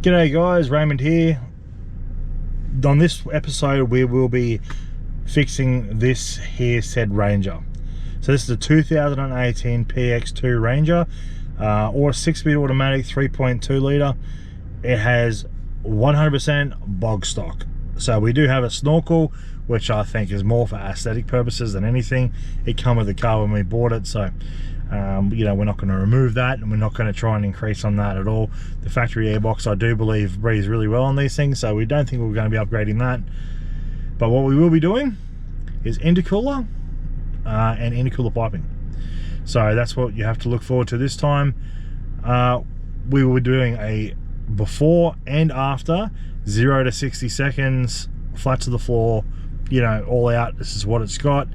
G'day guys, Raymond here. On this episode we will be fixing this here said Ranger. So this is a 2018 PX2 Ranger or a 6-speed automatic 3.2 litre. It has 100% bog stock. So we do have a snorkel, which I think is more for aesthetic purposes than anything. It came with the car when we bought it, so you know, we're not going to remove that, and we're not going to try and increase on that at all. The factory airbox, I do believe, breathes really well on these things, so we don't think we're going to be upgrading that. But what we will be doing is intercooler and intercooler piping. So that's what you have to look forward to this time. We will be doing a before and after, 0 to 60 seconds, flat to the floor, you know, all out. This is what it's got.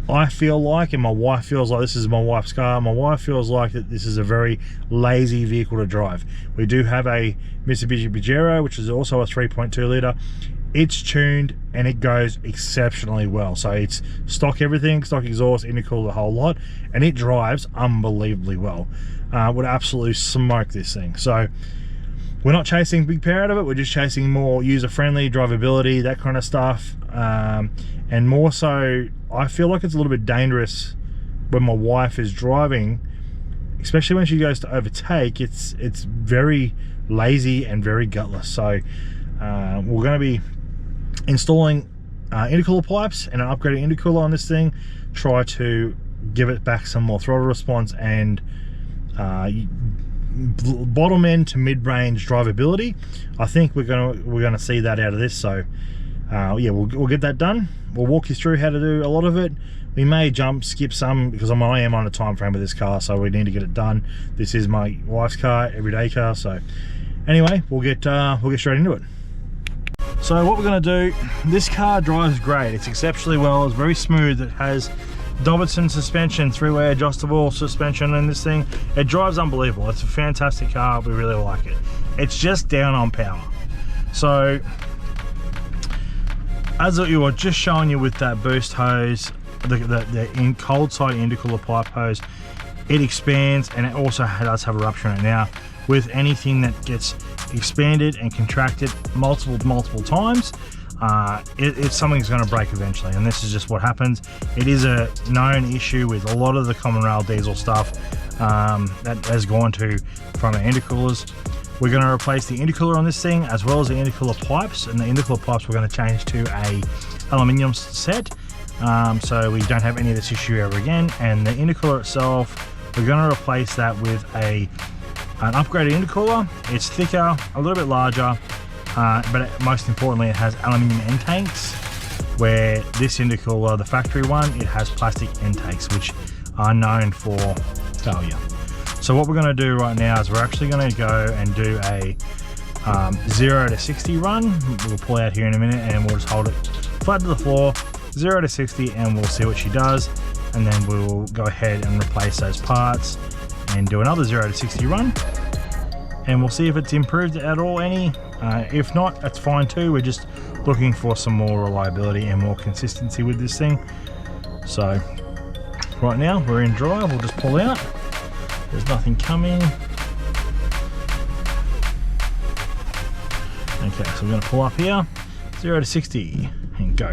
I feel like, and my wife feels like, this is my wife's car, my wife feels like that this is a very lazy vehicle to drive. We do have a Mitsubishi Pajero, which is also a 3.2 litre. It's tuned and it goes exceptionally well. So it's stock everything, stock exhaust, intercooler, the whole lot, and it drives unbelievably well. Would absolutely smoke this thing. So we're not chasing big power out of it, we're just chasing more user-friendly, drivability, that kind of stuff. And more so, I feel like it's a little bit dangerous when my wife is driving, especially when she goes to overtake. It's very lazy and very gutless. So we're going to be installing intercooler pipes and an upgraded intercooler on this thing, try to give it back some more throttle response and bottom end to mid-range drivability. I think we're gonna see that out of this. So yeah, we'll get that done. We'll walk you through how to do a lot of it. We may skip some, because I am on a time frame with this car, so we need to get it done. This is my wife's car, everyday car. So anyway, we'll get straight into it. So what we're going to do, this car drives great. It's exceptionally well. It's very smooth. It has Dobberson suspension, 3-way adjustable suspension in this thing. It drives unbelievable. It's a fantastic car. We really like it. It's just down on power. So as you were just showing you with that boost hose, the cold side intercooler pipe hose, it expands and it also does have a rupture in it. Now, with anything that gets expanded and contracted multiple times, something's going to break eventually, and this is just what happens. It is a known issue with a lot of the common rail diesel stuff that has gone to from our intercoolers. We're going to replace the intercooler on this thing, as well as the intercooler pipes, and the intercooler pipes we're going to change to a aluminium set, so we don't have any of this issue ever again. And the intercooler itself, we're going to replace that with an upgraded intercooler. It's thicker, a little bit larger, but most importantly, it has aluminium end tanks, where this intercooler, the factory one, it has plastic end tanks, which are known for failure. So what we're going to do right now is we're actually going to go and do a 0 to 60 run. We'll pull out here in a minute and we'll just hold it flat to the floor, 0 to 60, and we'll see what she does. And then we'll go ahead and replace those parts and do another 0 to 60 run. And we'll see if it's improved at all any. If not, that's fine too. We're just looking for some more reliability and more consistency with this thing. So right now we're in drive. We'll just pull out. There's nothing coming. Okay, so we're going to pull up here, 0 to 60, and go.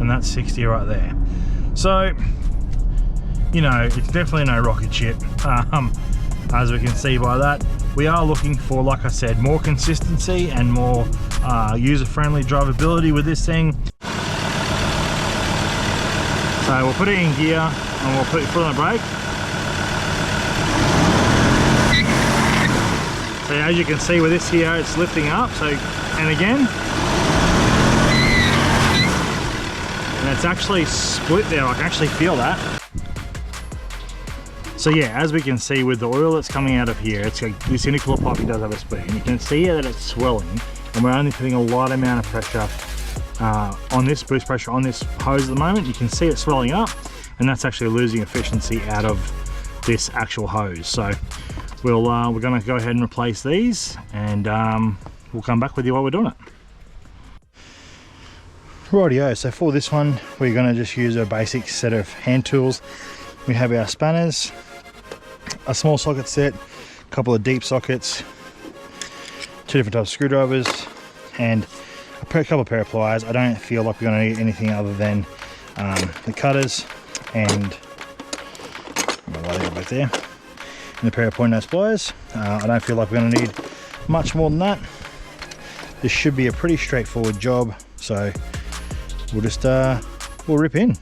And that's 60 right there. So, you know, it's definitely no rocket ship. As we can see by that, we are looking for, like I said, more consistency and more user-friendly drivability with this thing. So we'll put it in gear and we'll put it on the brake. So as you can see with this here, it's lifting up. So, and again, and it's actually split there. I can actually feel that. So yeah, as we can see with the oil that's coming out of here, it's like this intercooler pipe does have a split, and you can see that it's swelling, and we're only putting a light amount of pressure on this, boost pressure on this hose at the moment. You can see it swelling up, and that's actually losing efficiency out of this actual hose. So we're going to go ahead and replace these, and we'll come back with you while we're doing it. Rightio, so for this one we're going to just use a basic set of hand tools. We have our spanners, a small socket set, a couple of deep sockets, 2 different types of screwdrivers, and a couple of pair of pliers. I don't feel like we're going to need anything other than the cutters and back there, and a pair of point nose pliers. I don't feel like we're going to need much more than that. This should be a pretty straightforward job, so we'll just we'll rip in.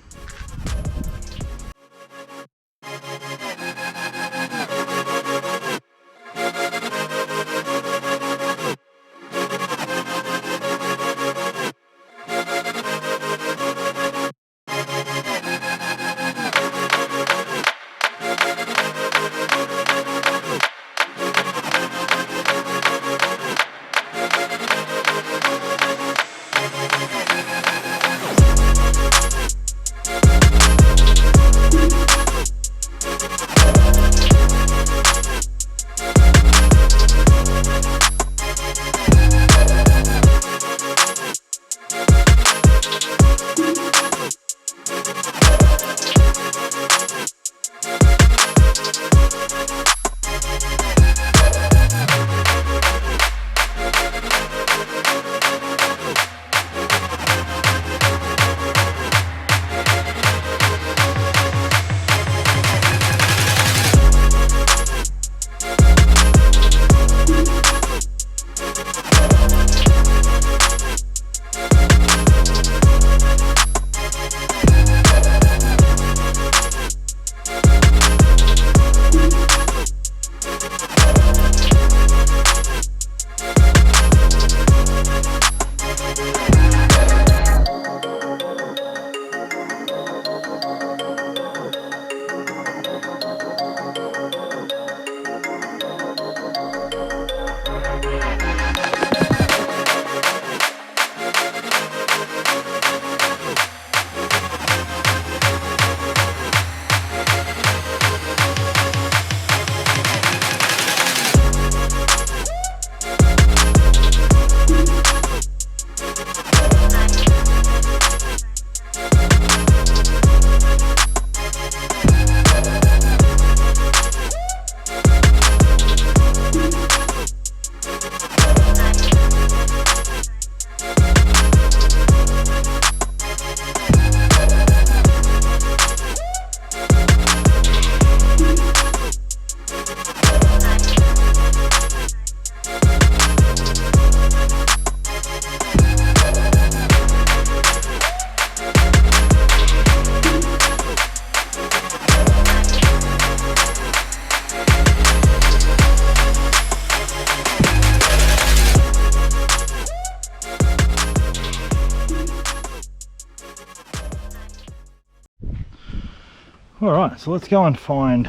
Alright, so let's go and find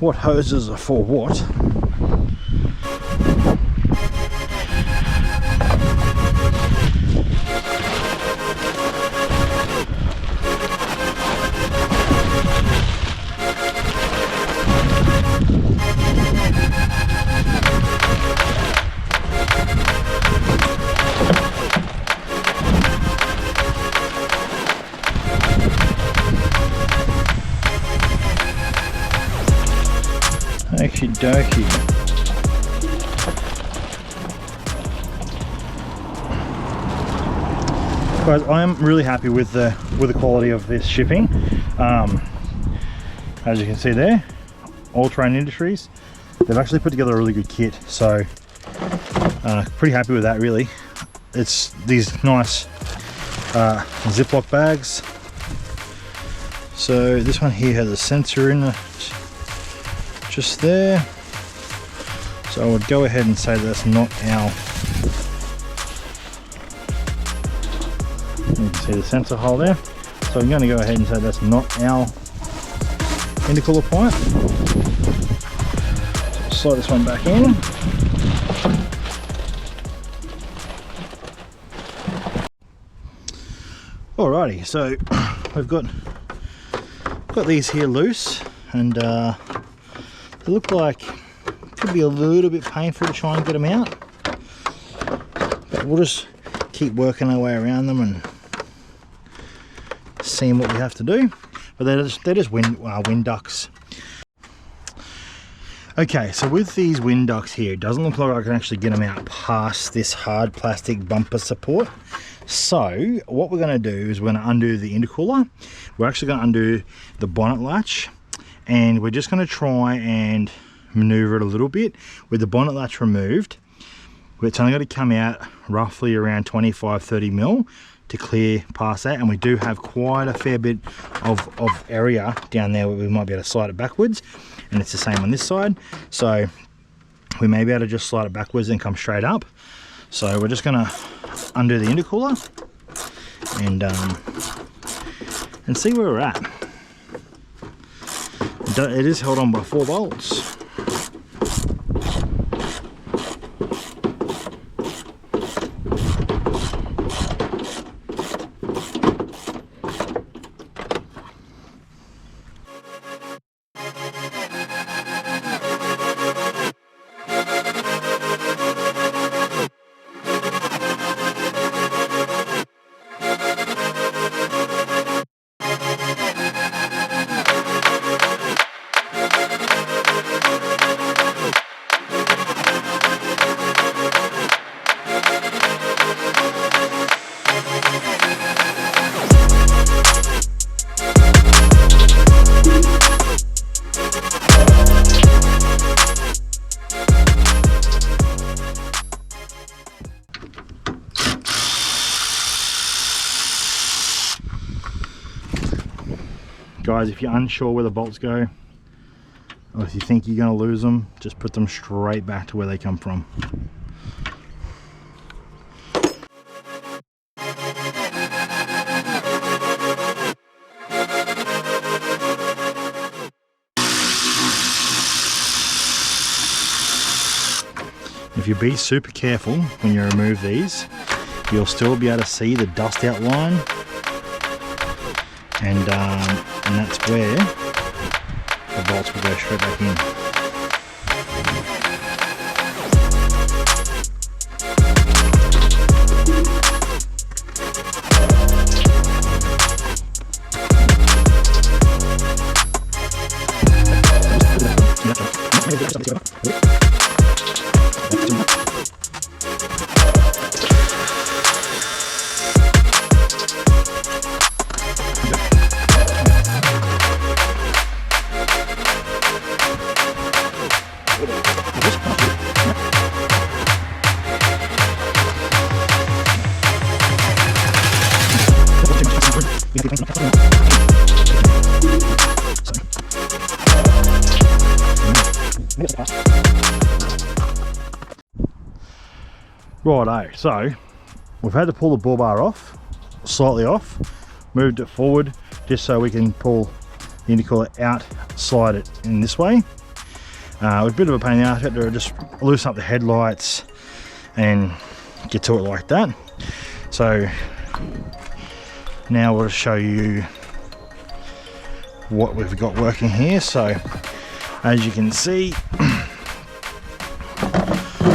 what hoses are for what. Okie dokie. Guys, I am really happy with the quality of this shipping. As you can see there, All Terrain Industries, they've actually put together a really good kit, so pretty happy with that really. It's these nice Ziploc bags. So this one here has a sensor in it just there, so I would go ahead and say that's not our, you can see the sensor hole there, so I'm going to go ahead and say that's not our intercooler pipe. So slide this one back in. Alrighty, so we've got these here loose, and they look like it could be a little bit painful to try and get them out, but we'll just keep working our way around them and seeing what we have to do. but they're just wind ducts. Okay, so with these wind ducts here, it doesn't look like I can actually get them out past this hard plastic bumper support. So what we're going to do is we're going to undo the intercooler. We're actually going to undo the bonnet latch, and we're just going to try and maneuver it a little bit with the bonnet latch removed. It's only got to come out roughly around 25-30 mil to clear past that, and we do have quite a fair bit of area down there where we might be able to slide it backwards, and it's the same on this side, so we may be able to just slide it backwards and come straight up. So we're just going to undo the intercooler and see where we're at. It is held on by 4 bolts. Guys, if you're unsure where the bolts go, or if you think you're going to lose them, just put them straight back to where they come from. If you be super careful when you remove these, you'll still be able to see the dust outline, and that's where the bolts will go straight back in. Righto, so we've had to pull the bull bar off, slightly off, moved it forward just so we can pull the intercooler out, slide it in this way. It was a bit of a pain in the ass. I had to just loosen up the headlights and get to it like that. So now we'll show you what we've got working here. So as you can see,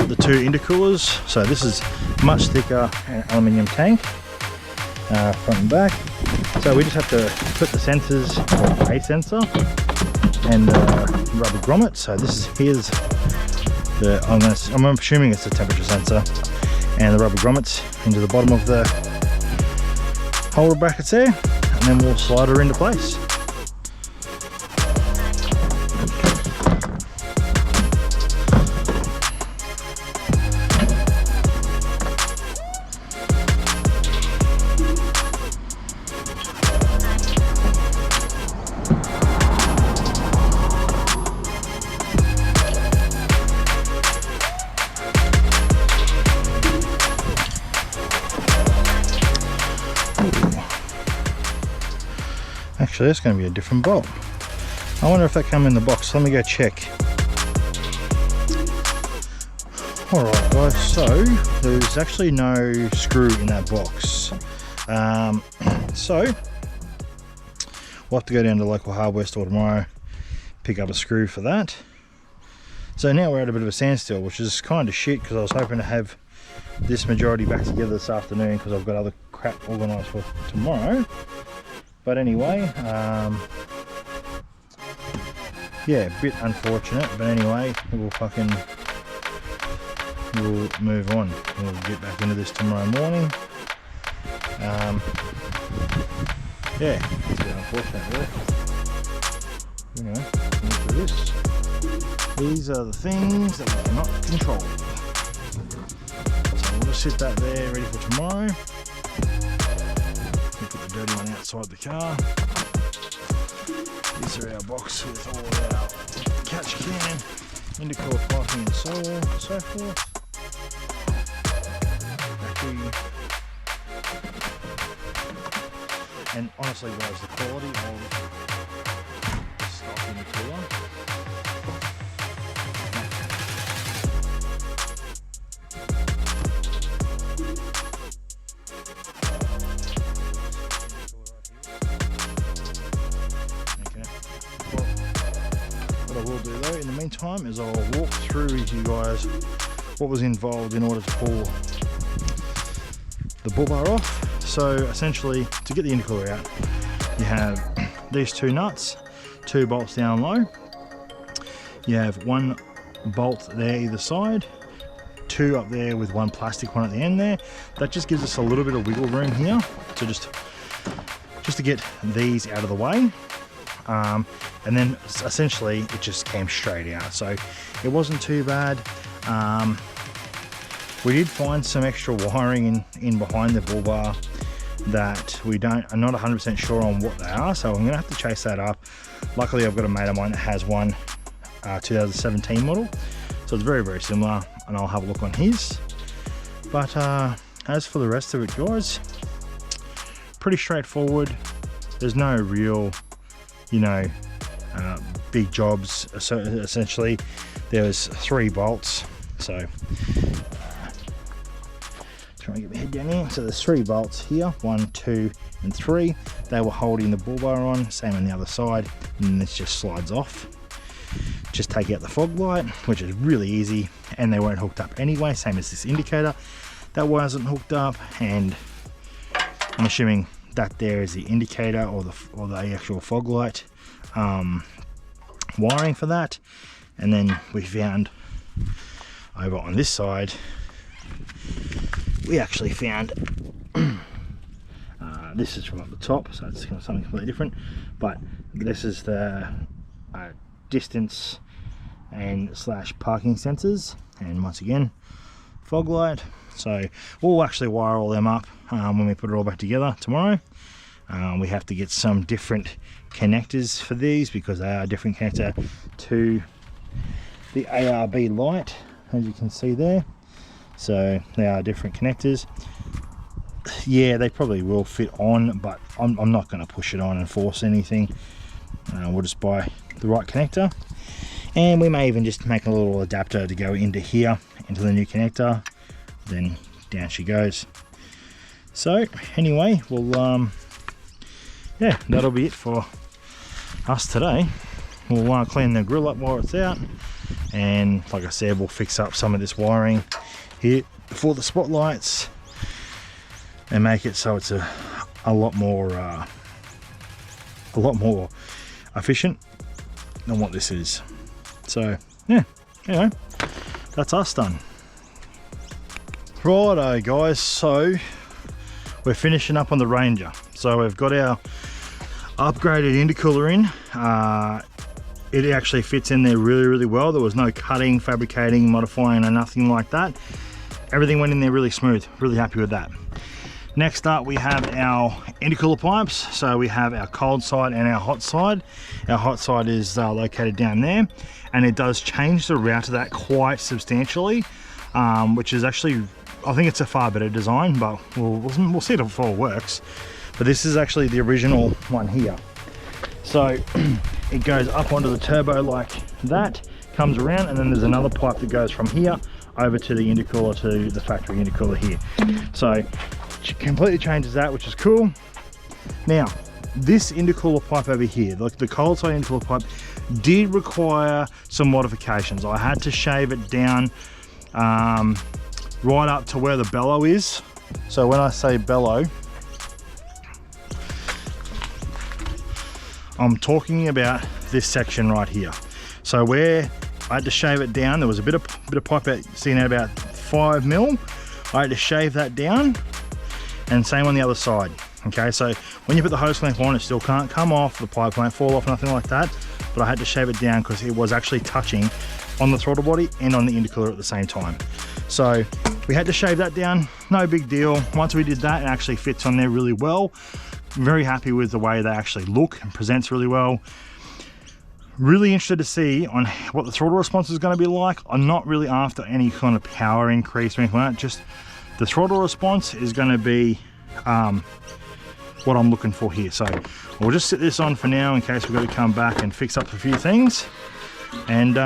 the 2 intercoolers. So this is much thicker aluminium tank, front and back. So we just have to put the sensors, or a sensor, and the rubber grommet. So here's the, I'm assuming it's a temperature sensor, and the rubber grommets into the bottom of the holder brackets there, and then we'll slide her into place. Actually, that's going to be a different bolt. I wonder if that came in the box. Let me go check. Alright guys, so there's actually no screw in that box. So we'll have to go down to the local hardware store tomorrow, pick up a screw for that. So now we're at a bit of a standstill, which is kind of shit, because I was hoping to have this majority back together this afternoon, because I've got other crap organised for tomorrow. But anyway, yeah, a bit unfortunate, but anyway, we'll move on. We'll get back into this tomorrow morning. Yeah, it's a bit unfortunate, really. You know, into this. These are the things that we cannot control. So we'll just sit that there, ready for tomorrow. We'll put the dirty one outside the car. These are our box with all our catch can, intercooler piping and so forth. Battery. And honestly guys, the quality of the stock intercooler, what I will do though in the meantime is I'll walk through with you guys what was involved in order to pull the bull bar off. So essentially, to get the intercooler out, you have these two nuts, 2 bolts down low. You have 1 bolt there either side, 2 up there with 1 plastic one at the end there. That just gives us a little bit of wiggle room here to just to get these out of the way. And then essentially it just came straight out. So it wasn't too bad. We did find some extra wiring in behind the bull bar that I'm not 100% sure on what they are, so I'm gonna have to chase that up. Luckily I've got a mate of mine that has one 2017 model, so it's very, very similar, and I'll have a look on his. But as for the rest of it guys, pretty straightforward. There's no real, you know, big jobs. So essentially there was 3 bolts, so trying to get my head down here. So there's 3 bolts here, 1, 2 and 3. They were holding the bull bar on, same on the other side, and then this just slides off. Just take out the fog light, which is really easy, and they weren't hooked up anyway, same as this indicator that wasn't hooked up. And I'm assuming that there is the indicator or the actual fog light wiring for that. And then we found over on this side, we actually found this is from up the top, so it's something completely different, but this is the distance and / parking sensors, and once again fog light. So we'll actually wire all them up when we put it all back together tomorrow. We have to get some different connectors for these because they are a different connector to the ARB light, as you can see there. So they are different connectors. Yeah, they probably will fit on, but I'm not going to push it on and force anything. We'll just buy the right connector, and we may even just make a little adapter to go into here, into the new connector. Then down she goes. So anyway, we'll yeah, that'll be it for us today. We'll clean the grill up while it's out, and like I said, we'll fix up some of this wiring here for the spotlights and make it so it's a lot more efficient than what this is. So yeah, anyway, that's us done. Righto guys, so we're finishing up on the Ranger. So we've got our upgraded intercooler in. It actually fits in there really, really well. There was no cutting, fabricating, modifying, or nothing like that. Everything went in there really smooth. Really happy with that. Next up, we have our intercooler pipes. So we have our cold side and our hot side. Our hot side is located down there, and it does change the route of that quite substantially, which is actually, I think it's a far better design, but we'll see it before it works. But this is actually the original one here. So it goes up onto the turbo like that, comes around, and then there's another pipe that goes from here over to the intercooler, to the factory intercooler here. So it completely changes that, which is cool. Now, this intercooler pipe over here, like the cold side intercooler pipe, did require some modifications. I had to shave it down right up to where the bellow is. So when I say bellow, I'm talking about this section right here. So where I had to shave it down, there was a bit of pipe out, seen at about 5 mil. I had to shave that down, and same on the other side. Okay, so when you put the hose clamp on, it still can't come off, the pipe won't fall off, nothing like that. But I had to shave it down because it was actually touching on the throttle body and on the intercooler at the same time. So we had to shave that down, no big deal. Once we did that, it actually fits on there really well. I'm very happy with the way they actually look and presents really well. Really interested to see on what the throttle response is going to be like. I'm not really after any kind of power increase or anything like that, just the throttle response is going to be what I'm looking for here. So we'll just sit this on for now in case we've got to come back and fix up a few things. And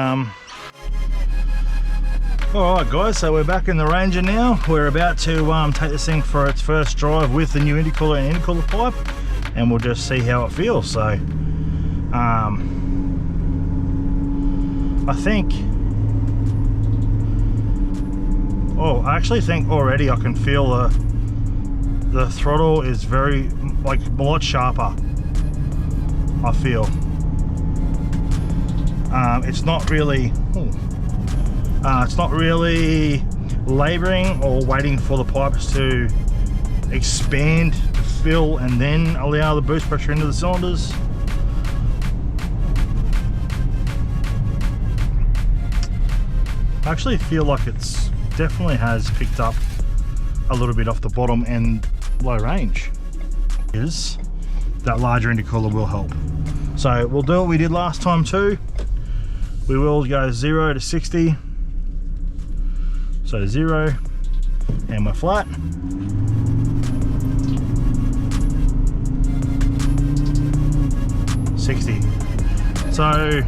all right guys, so we're back in the Ranger now. We're about to take this thing for its first drive with the new intercooler and intercooler pipe, and we'll just see how it feels. So I think, I actually think already I can feel the throttle is very, like, a lot sharper, I feel. It's not really laboring or waiting for the pipes to expand to fill and then allow the boost pressure into the cylinders. I actually feel like it's definitely has picked up a little bit off the bottom and low range. Is that larger intercooler will help. So we'll do what we did last time too. We will go 0 to 60. So 0, and we're flat. So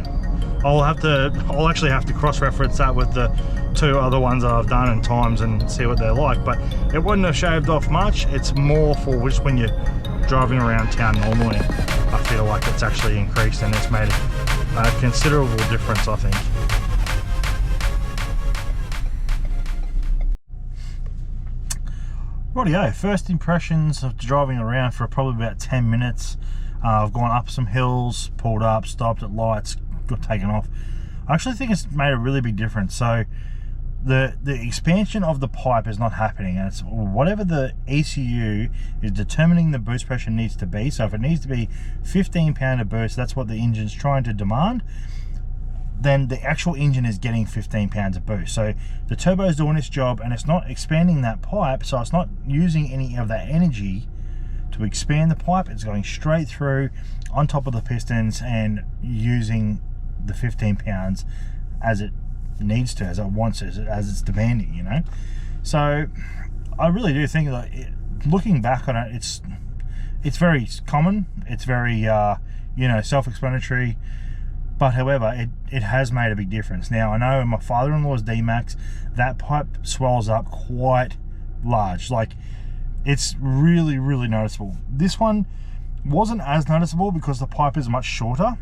I'll actually have to cross-reference that with the 2 other ones that I've done in times and see what they're like. But it wouldn't have shaved off much. It's more for just when you're driving around town normally. I feel like it's actually increased and it's made a considerable difference, I think. Rightio, first impressions of driving around for probably about 10 minutes. I've gone up some hills, pulled up, stopped at lights, got taken off. I actually think it's made a really big difference. So the expansion of the pipe is not happening, and it's whatever the ECU is determining the boost pressure needs to be. So if it needs to be 15 pound of boost, that's what the engine's trying to demand, then the actual engine is getting 15 pounds of boost. So the turbo is doing its job and it's not expanding that pipe, so it's not using any of that energy to expand the pipe. It's going straight through on top of the pistons and using the 15 pounds as it needs to, as it wants, as it's demanding, you know. So I really do think that looking back on it, it's very common, it's very you know, self-explanatory. But however, it has made a big difference. Now, I know in my father-in-law's D-Max, that pipe swells up quite large. Like, it's really, really noticeable. This one wasn't as noticeable because the pipe is much shorter.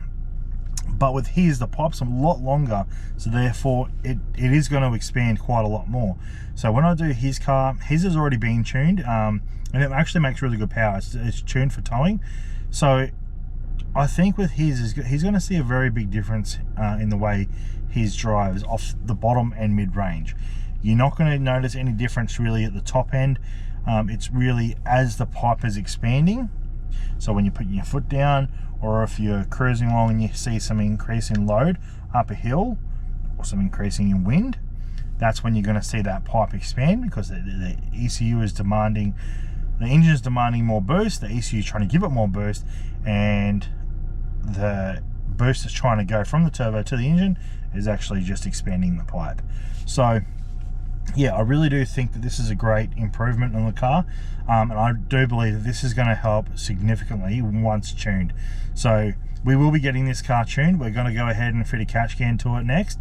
But with his, the pipe's a lot longer. So therefore, it is going to expand quite a lot more. So when I do his car, his has already been tuned. And it actually makes really good power. It's tuned for towing. So I think with his, he's going to see a very big difference in the way his drives off the bottom and mid-range. You're not going to notice any difference really at the top end. It's really as the pipe is expanding. So when you're putting your foot down, or if you're cruising along and you see some increase in load up a hill, or some increasing in wind, that's when you're going to see that pipe expand, because the ECU is demanding, the engine is demanding more boost, the ECU is trying to give it more boost, and the boost is trying to go from the turbo to the engine is actually just expanding the pipe. So yeah, I really do think that this is a great improvement on the car, and I do believe that this is going to help significantly once tuned. So we will be getting this car tuned. We're going to go ahead and fit a catch can to it next,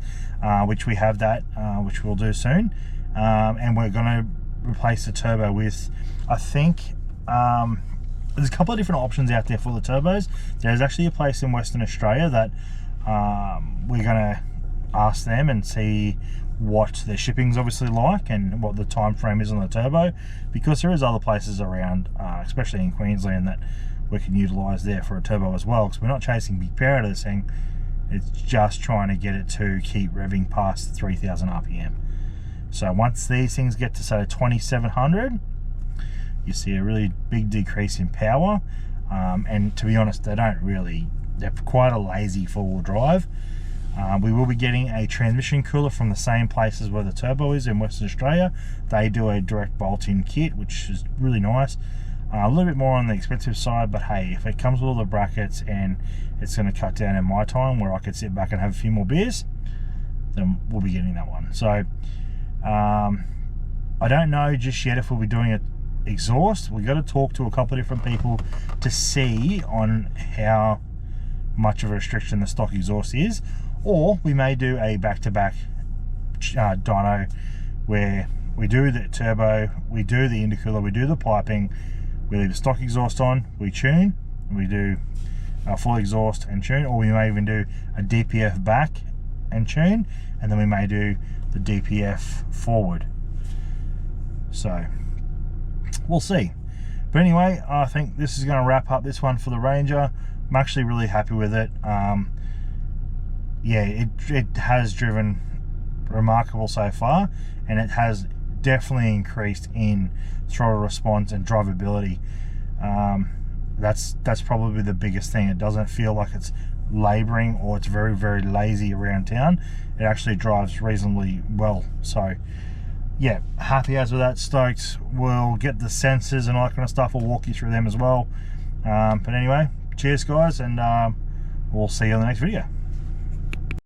which we have that, which we'll do soon, and we're going to replace the turbo with, I think, there's a couple of different options out there for the turbos. There's actually a place in Western Australia that we're going to ask them and see what their shipping's obviously like and what the time frame is on the turbo, because there is other places around, especially in Queensland, that we can utilize there for a turbo as well, because we're not chasing big power to this thing. It's just trying to get it to keep revving past 3,000 RPM. So once these things get to say 2,700, you see a really big decrease in power. And to be honest, they're quite a lazy four-wheel drive. We will be getting a transmission cooler from the same places where the turbo is in Western Australia. They do a direct bolt-in kit, which is really nice. A little bit more on the expensive side, but hey, if it comes with all the brackets and it's going to cut down in my time where I could sit back and have a few more beers, then we'll be getting that one. So I don't know just yet if we'll be doing it exhaust. We've got to talk to a couple of different people to see on how much of a restriction the stock exhaust is, or we may do a back-to-back dyno where we do the turbo, we do the intercooler, we do the piping, we leave the stock exhaust on, we tune, and we do a full exhaust and tune, or we may even do a DPF back and tune, and then we may do the DPF forward. So we'll see. But anyway, I think this is going to wrap up this one for the Ranger. I'm actually really happy with it. Yeah, it has driven remarkable so far, and it has definitely increased in throttle response and drivability. That's probably the biggest thing. It doesn't feel like it's laboring or it's very, very lazy around town. It actually drives reasonably well. So yeah, happy as with that. Stoked. We'll get the sensors and all that kind of stuff. We'll walk you through them as well. But anyway, cheers guys, and we'll see you on the next video.